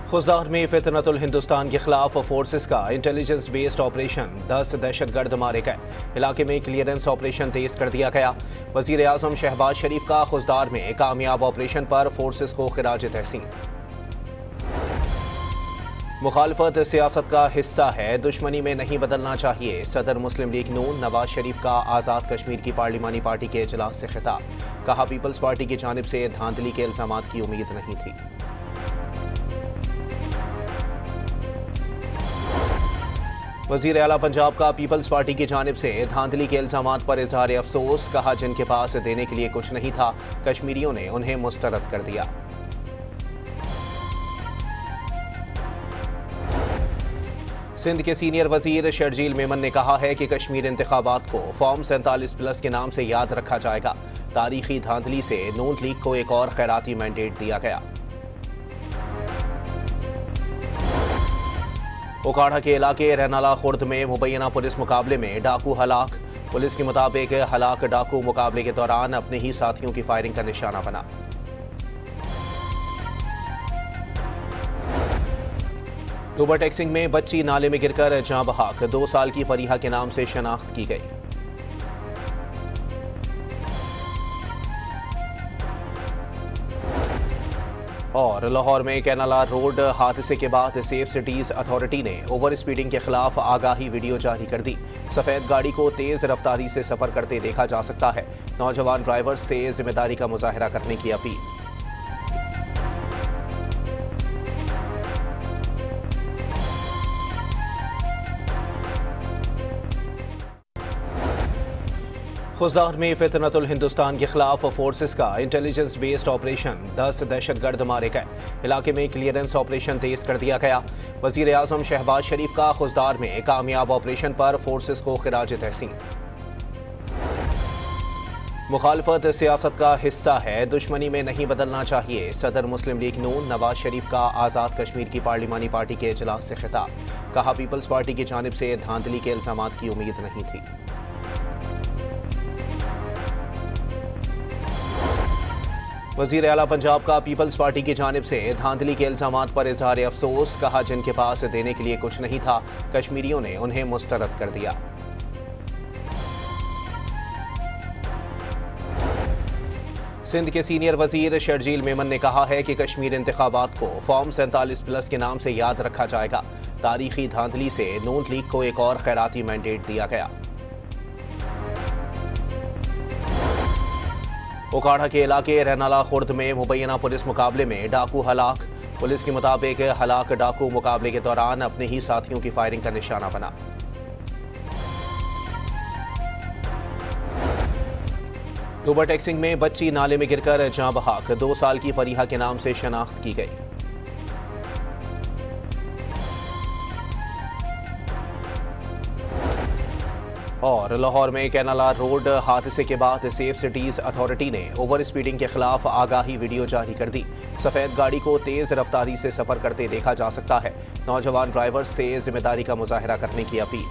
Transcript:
खुजदार में फितनतुल हिंदुस्तान के खिलाफ फोर्सेस का इंटेलिजेंस बेस्ड ऑपरेशन, 10 दहशतगर्द मारे गए। इलाके में क्लियरेंस ऑपरेशन तेज कर दिया गया। वजीर आजम शहबाज शरीफ का खुजदार में कामयाब ऑपरेशन पर फोर्सेस को खिराज तहसीन। मुखालफत सियासत का हिस्सा है, दुश्मनी में नहीं बदलना चाहिए। सदर मुस्लिम लीग नून नवाज शरीफ का आज़ाद कश्मीर की पार्लिमानी पार्टी के इजलास से खिताब। कहा, पीपल्स पार्टी की जानिब से धांधली के इल्जामात की उम्मीद नहीं थी। वजीर आला पंजाब का पीपल्स पार्टी की जानिब से धांधली के इल्जामात पर इजहार अफसोस। कहा, जिनके पास देने के लिए कुछ नहीं था, कश्मीरियों ने उन्हें मुस्तरद कर दिया। सिंध के सीनियर वजीर शर्जील मेमन ने कहा है कि कश्मीर इंतखाबात को फॉर्म 47+ के नाम से याद रखा जाएगा। तारीखी धांधली से नून लीग को एक और खैराती मैंडेट दिया गया। ओकाड़ा के इलाके रहनाला खुर्द में मुबैना पुलिस मुकाबले में डाकू हलाक। पुलिस के मुताबिक हलाक डाकू मुकाबले के दौरान अपने ही साथियों की फायरिंग का निशाना बना। टूबर टेक्सिंग में बच्ची नाले में गिरकर जाँ बहक। 2 साल की फरीहा के नाम से शनाख्त की गई। और लाहौर में कैनाला रोड हादसे के बाद सेफ सिटीज अथॉरिटी ने ओवर स्पीडिंग के खिलाफ आगाही वीडियो जारी कर दी। सफेद गाड़ी को तेज रफ्तारी से सफर करते देखा जा सकता है। नौजवान ड्राइवर्स से जिम्मेदारी का मुजाहिरा करने की अपील। खुजदार में फितनतुल हिंदुस्तान के खिलाफ फोर्सेस का इंटेलिजेंस बेस्ड ऑपरेशन, 10 दहशतगर्द मारे गए। इलाके में क्लियरेंस ऑपरेशन तेज कर दिया गया। वजीर आजम शहबाज शरीफ का खुजदार में कामयाब ऑपरेशन पर फोर्सेस को खिराज तहसीन। मुखालफत सियासत का हिस्सा है, दुश्मनी में नहीं बदलना चाहिए। सदर मुस्लिम लीग नून नवाज शरीफ का आज़ाद कश्मीर की पार्लिमानी पार्टी के इजलास से खिताब। कहा, पीपल्स पार्टी की जानिब से धांधली के इल्जामात की उम्मीद नहीं थी। वजीर आला पंजाब का पीपल्स पार्टी की जानिब से धांधली के इल्जामात पर इजहार अफसोस। कहा, जिनके पास देने के लिए कुछ नहीं था, कश्मीरियों ने उन्हें मुस्तरद कर दिया। सिंध के सीनियर वजीर शर्जील मेमन ने कहा है कि कश्मीर इंतखाबात को फॉर्म 47+ के नाम से याद रखा जाएगा। तारीखी धांधली से नून लीग को एक और खैराती मैंडेट दिया गया। ओकाड़ा के इलाके रहनाला खुर्द में मुबैना पुलिस मुकाबले में डाकू हलाक। पुलिस के मुताबिक हलाक डाकू मुकाबले के दौरान अपने ही साथियों की फायरिंग का निशाना बना। टूबर टेक्सिंग में बच्ची नाले में गिरकर जाँ बहक। 2 साल की फरीहा के नाम से शनाख्त की गई। और लाहौर में कैनाला रोड हादसे के बाद सेफ सिटीज अथॉरिटी ने ओवर स्पीडिंग के खिलाफ आगाही वीडियो जारी कर दी। सफेद गाड़ी को तेज रफ्तारी से सफर करते देखा जा सकता है। नौजवान ड्राइवर्स से जिम्मेदारी का मुजाहिरा करने की अपील।